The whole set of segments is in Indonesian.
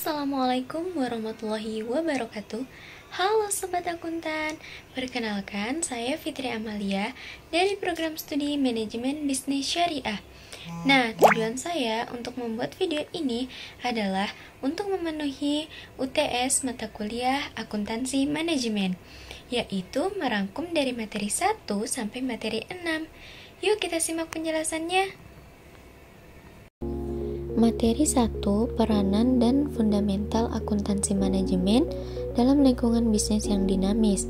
Assalamualaikum warahmatullahi wabarakatuh. Halo Sobat Akuntan, perkenalkan saya Fitri Amalia dari program studi Manajemen Bisnis Syariah. Nah, tujuan saya untuk membuat video ini adalah untuk memenuhi UTS mata kuliah Akuntansi Manajemen, yaitu merangkum dari materi 1 sampai materi 6. Yuk kita simak penjelasannya. Materi 1, peranan dan fundamental akuntansi manajemen dalam lingkungan bisnis yang dinamis.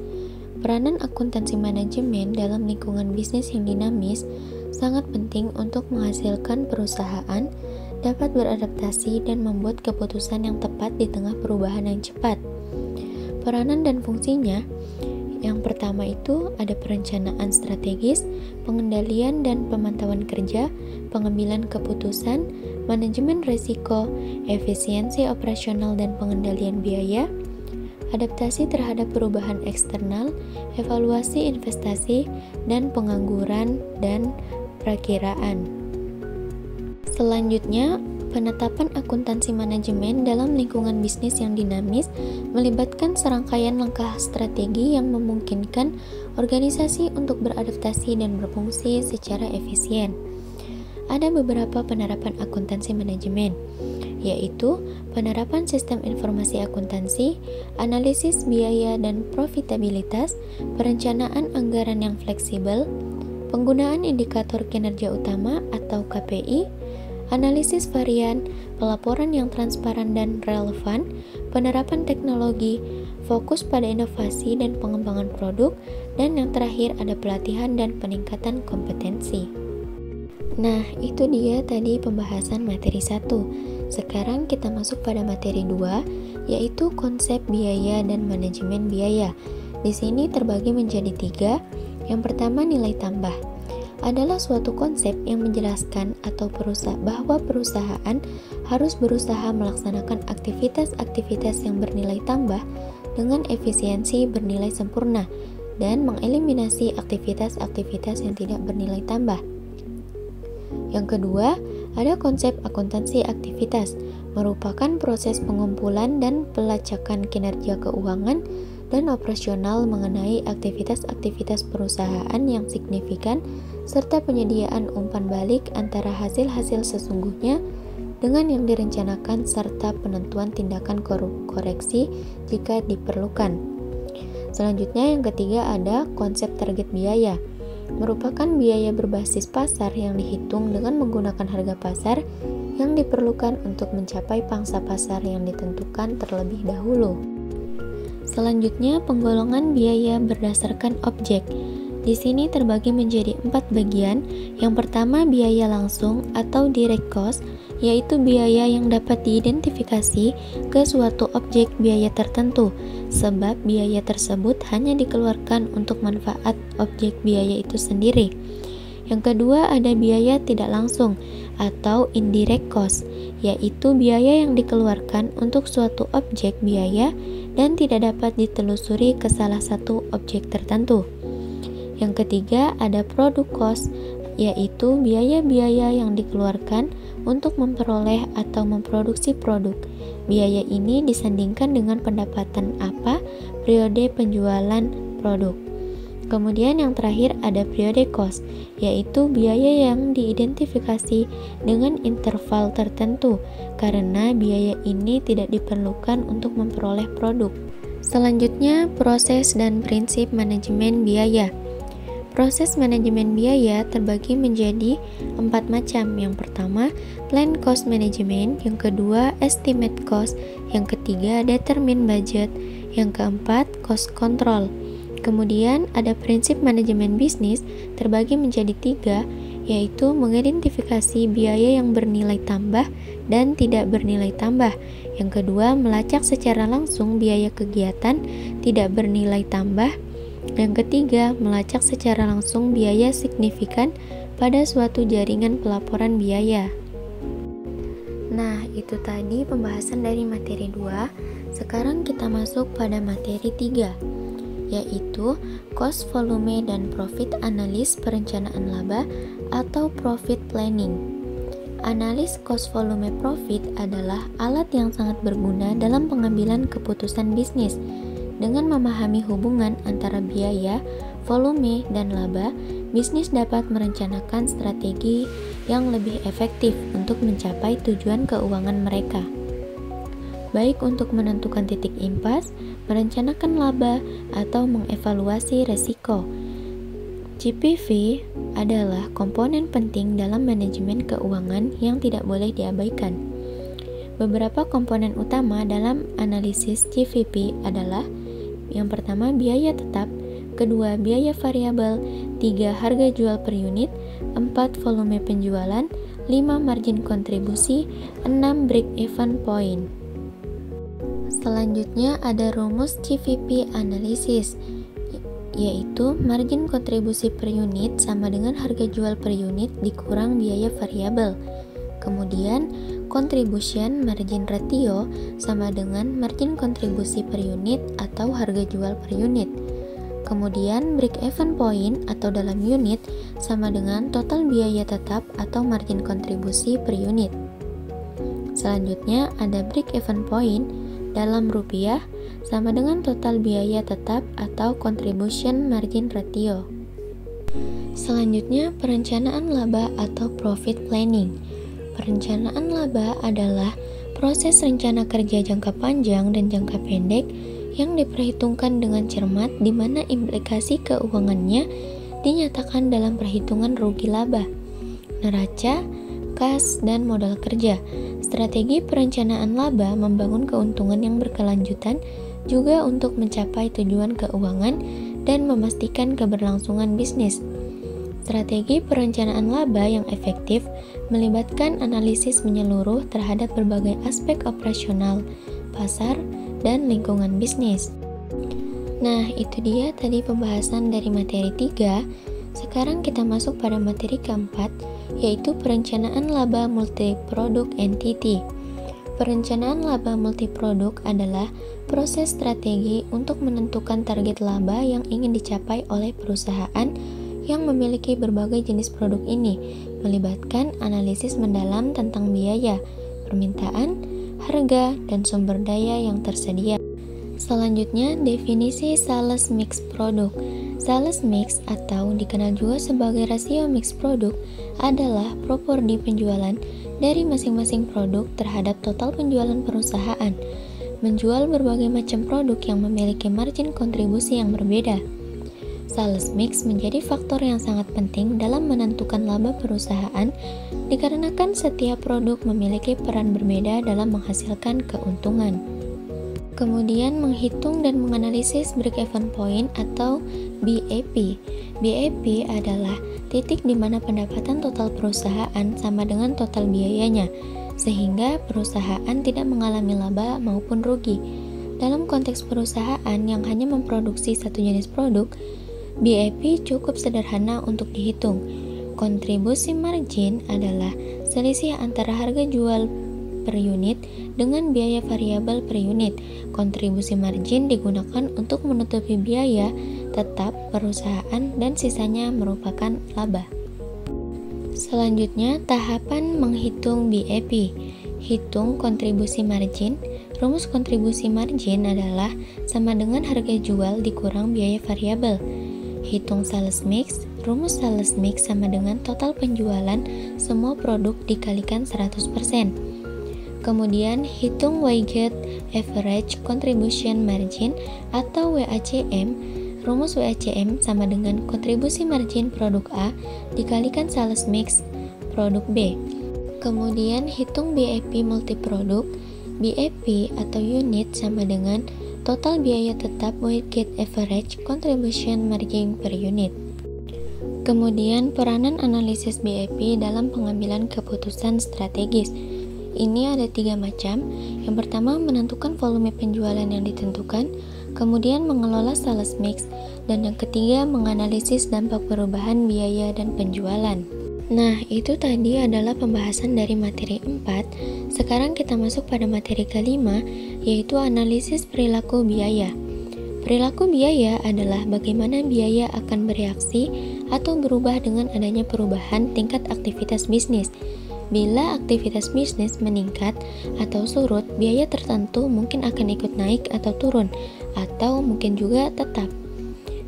Peranan akuntansi manajemen dalam lingkungan bisnis yang dinamis sangat penting untuk menghasilkan perusahaan dapat beradaptasi dan membuat keputusan yang tepat di tengah perubahan yang cepat. Peranan dan fungsinya, yang pertama itu ada perencanaan strategis, pengendalian dan pemantauan kerja, pengambilan keputusan, manajemen risiko, efisiensi operasional dan pengendalian biaya, adaptasi terhadap perubahan eksternal, evaluasi investasi, dan pengangguran dan perakiraan. Selanjutnya, penetapan akuntansi manajemen dalam lingkungan bisnis yang dinamis melibatkan serangkaian langkah strategi yang memungkinkan organisasi untuk beradaptasi dan berfungsi secara efisien. Ada beberapa penerapan akuntansi manajemen, yaitu penerapan sistem informasi akuntansi, analisis biaya dan profitabilitas, perencanaan anggaran yang fleksibel, penggunaan indikator kinerja utama atau KPI, analisis varian, pelaporan yang transparan dan relevan, penerapan teknologi, fokus pada inovasi dan pengembangan produk, dan yang terakhir ada pelatihan dan peningkatan kompetensi. Nah, itu dia tadi pembahasan materi 1. Sekarang kita masuk pada materi 2, yaitu konsep biaya dan manajemen biaya. Di sini terbagi menjadi 3. Yang pertama, nilai tambah adalah suatu konsep yang menjelaskan atau bahwa perusahaan harus berusaha melaksanakan aktivitas-aktivitas yang bernilai tambah dengan efisiensi bernilai sempurna dan mengeliminasi aktivitas-aktivitas yang tidak bernilai tambah. Yang kedua, ada konsep akuntansi aktivitas, merupakan proses pengumpulan dan pelacakan kinerja keuangan dan operasional mengenai aktivitas-aktivitas perusahaan yang signifikan serta penyediaan umpan balik antara hasil-hasil sesungguhnya dengan yang direncanakan serta penentuan tindakan koreksi jika diperlukan. Selanjutnya yang ketiga ada konsep target biaya, merupakan biaya berbasis pasar yang dihitung dengan menggunakan harga pasar yang diperlukan untuk mencapai pangsa pasar yang ditentukan terlebih dahulu. Selanjutnya, penggolongan biaya berdasarkan objek. Di sini terbagi menjadi 4 bagian. Yang pertama, biaya langsung atau direct cost, yaitu biaya yang dapat diidentifikasi ke suatu objek biaya tertentu, sebab biaya tersebut hanya dikeluarkan untuk manfaat objek biaya itu sendiri. Yang kedua, ada biaya tidak langsung atau indirect cost, yaitu biaya yang dikeluarkan untuk suatu objek biaya dan tidak dapat ditelusuri ke salah satu objek tertentu. Yang ketiga, ada product cost, yaitu biaya-biaya yang dikeluarkan untuk memperoleh atau memproduksi produk. Biaya ini disandingkan dengan pendapatan periode penjualan produk. Kemudian yang terakhir ada periodic cost, yaitu biaya yang diidentifikasi dengan interval tertentu karena biaya ini tidak diperlukan untuk memperoleh produk. Selanjutnya, proses dan prinsip manajemen biaya. Proses manajemen biaya terbagi menjadi 4 macam. Yang pertama, plan cost management, yang kedua, estimate cost, yang ketiga, determine budget, yang keempat, cost control. Kemudian ada prinsip manajemen bisnis terbagi menjadi 3, yaitu mengidentifikasi biaya yang bernilai tambah dan tidak bernilai tambah. Yang kedua, melacak secara langsung biaya kegiatan tidak bernilai tambah. Yang ketiga, melacak secara langsung biaya signifikan pada suatu jaringan pelaporan biaya. Nah, itu tadi pembahasan dari materi 2. Sekarang kita masuk pada materi 3, yaitu cost, volume, dan profit analis perencanaan laba atau profit planning. Analis cost volume profit adalah alat yang sangat berguna dalam pengambilan keputusan bisnis. Dengan memahami hubungan antara biaya, volume, dan laba, bisnis dapat merencanakan strategi yang lebih efektif untuk mencapai tujuan keuangan mereka. Baik untuk menentukan titik impas, merencanakan laba, atau mengevaluasi resiko. GPV adalah komponen penting dalam manajemen keuangan yang tidak boleh diabaikan. Beberapa komponen utama dalam analisis GVP adalah: yang pertama, biaya tetap, kedua, biaya variabel, 3, harga jual per unit, 4, volume penjualan, 5, margin kontribusi, 6, break-even point. Selanjutnya ada rumus GVP analisis, yaitu margin kontribusi per unit sama dengan harga jual per unit dikurang biaya variabel. Kemudian, contribution margin ratio sama dengan margin kontribusi per unit atau harga jual per unit. Kemudian, break-even point atau dalam unit sama dengan total biaya tetap atau margin kontribusi per unit. Selanjutnya, ada break-even point dalam rupiah sama dengan total biaya tetap atau contribution margin ratio. Selanjutnya, perencanaan laba atau profit planning. Perencanaan laba adalah proses rencana kerja jangka panjang dan jangka pendek yang diperhitungkan dengan cermat, di mana implikasi keuangannya dinyatakan dalam perhitungan rugi laba, neraca, kas, dan modal kerja. Strategi perencanaan laba membangun keuntungan yang berkelanjutan juga untuk mencapai tujuan keuangan dan memastikan keberlangsungan bisnis. Strategi perencanaan laba yang efektif melibatkan analisis menyeluruh terhadap berbagai aspek operasional, pasar, dan lingkungan bisnis. Nah, itu dia tadi pembahasan dari materi 3. Sekarang kita masuk pada materi keempat, yaitu perencanaan laba multi-product entity. Perencanaan laba multiproduk adalah proses strategi untuk menentukan target laba yang ingin dicapai oleh perusahaan yang memiliki berbagai jenis produk ini, melibatkan analisis mendalam tentang biaya, permintaan, harga, dan sumber daya yang tersedia. Selanjutnya, definisi sales mix produk. Sales mix atau dikenal juga sebagai rasio mix produk adalah proporsi penjualan dari masing-masing produk terhadap total penjualan perusahaan, menjual berbagai macam produk yang memiliki margin kontribusi yang berbeda. Sales mix menjadi faktor yang sangat penting dalam menentukan laba perusahaan dikarenakan setiap produk memiliki peran berbeda dalam menghasilkan keuntungan. Kemudian menghitung dan menganalisis break-even point atau BEP. BEP adalah titik di mana pendapatan total perusahaan sama dengan total biayanya, sehingga perusahaan tidak mengalami laba maupun rugi. Dalam konteks perusahaan yang hanya memproduksi satu jenis produk, BEP cukup sederhana untuk dihitung. Kontribusi margin adalah selisih antara harga jual per unit dengan biaya variabel per unit. Kontribusi margin digunakan untuk menutupi biaya tetap perusahaan dan sisanya merupakan laba. Selanjutnya, tahapan menghitung BEP. Hitung kontribusi margin. Rumus kontribusi margin adalah sama dengan harga jual dikurang biaya variabel. Hitung sales mix. Rumus sales mix sama dengan total penjualan semua produk dikalikan 100%. Kemudian hitung weighted average contribution margin atau WACM. Rumus WACM sama dengan kontribusi margin produk A dikalikan sales mix produk B. Kemudian hitung BEP multiproduk. BEP atau unit sama dengan total biaya tetap weighted average contribution margin per unit. Kemudian peranan analisis BEP dalam pengambilan keputusan strategis. Ini ada 3 macam. Yang pertama, menentukan volume penjualan yang ditentukan, kemudian mengelola sales mix, dan yang ketiga, menganalisis dampak perubahan biaya dan penjualan. Nah, itu tadi adalah pembahasan dari materi 4. Sekarang kita masuk pada materi kelima, yaitu analisis perilaku biaya. Perilaku biaya adalah bagaimana biaya akan bereaksi atau berubah dengan adanya perubahan tingkat aktivitas bisnis. Bila aktivitas bisnis meningkat atau surut, biaya tertentu mungkin akan ikut naik atau turun, atau mungkin juga tetap.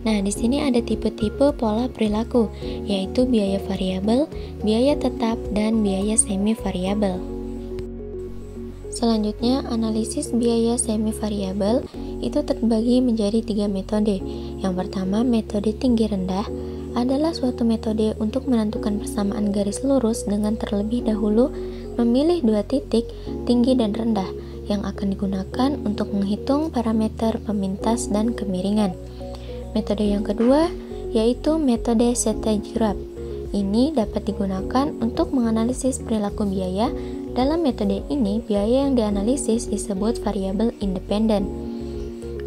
Nah, di sini ada tipe-tipe pola perilaku, yaitu biaya variabel, biaya tetap, dan biaya semi variabel. Selanjutnya, analisis biaya semi variabel itu terbagi menjadi 3 metode. Yang pertama, metode tinggi rendah adalah suatu metode untuk menentukan persamaan garis lurus dengan terlebih dahulu memilih 2 titik tinggi dan rendah yang akan digunakan untuk menghitung parameter pemintas dan kemiringan. Metode yang kedua yaitu metode stage graph. Ini dapat digunakan untuk menganalisis perilaku biaya. Dalam metode ini, biaya yang dianalisis disebut variabel independen.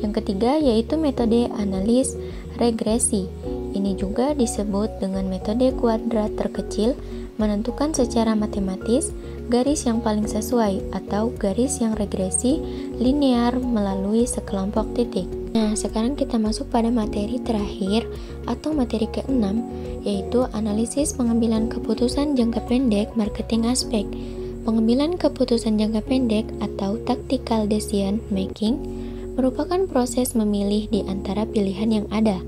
Yang ketiga yaitu metode analis regresi. Ini juga disebut dengan metode kuadrat terkecil, menentukan secara matematis garis yang paling sesuai atau garis yang regresi linear melalui sekelompok titik. Nah, sekarang kita masuk pada materi terakhir atau materi ke-6, yaitu analisis pengambilan keputusan jangka pendek marketing aspek. Pengambilan keputusan jangka pendek atau tactical decision making merupakan proses memilih di antara pilihan yang ada,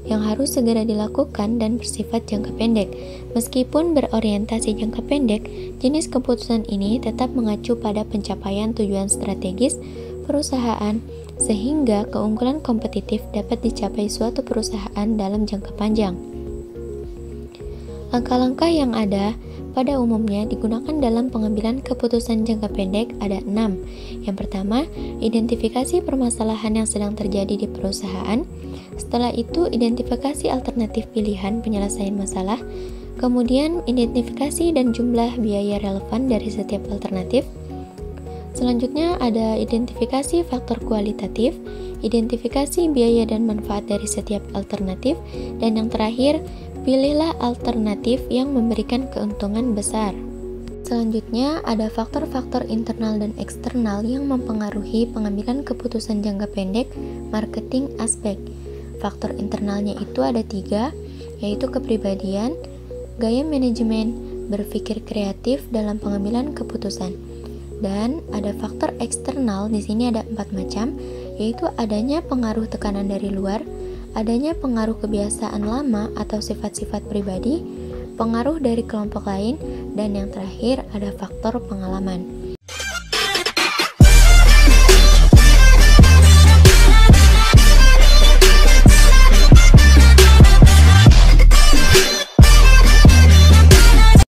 yang harus segera dilakukan dan bersifat jangka pendek. Meskipun berorientasi jangka pendek, jenis keputusan ini tetap mengacu pada pencapaian tujuan strategis perusahaan, sehingga keunggulan kompetitif dapat dicapai suatu perusahaan dalam jangka panjang. Langkah-langkah yang ada pada umumnya digunakan dalam pengambilan keputusan jangka pendek ada 6. Yang pertama, identifikasi permasalahan yang sedang terjadi di perusahaan. Setelah itu, identifikasi alternatif pilihan penyelesaian masalah. Kemudian, identifikasi dan jumlah biaya relevan dari setiap alternatif. Selanjutnya ada identifikasi faktor kualitatif, identifikasi biaya dan manfaat dari setiap alternatif, dan yang terakhir, pilihlah alternatif yang memberikan keuntungan besar. Selanjutnya ada faktor-faktor internal dan eksternal yang mempengaruhi pengambilan keputusan jangka pendek marketing aspek. Faktor internalnya itu ada 3, yaitu kepribadian, gaya manajemen, berpikir kreatif dalam pengambilan keputusan. Dan ada faktor eksternal, di sini ada 4 macam, yaitu adanya pengaruh tekanan dari luar, adanya pengaruh kebiasaan lama atau sifat-sifat pribadi, pengaruh dari kelompok lain, dan yang terakhir ada faktor pengalaman.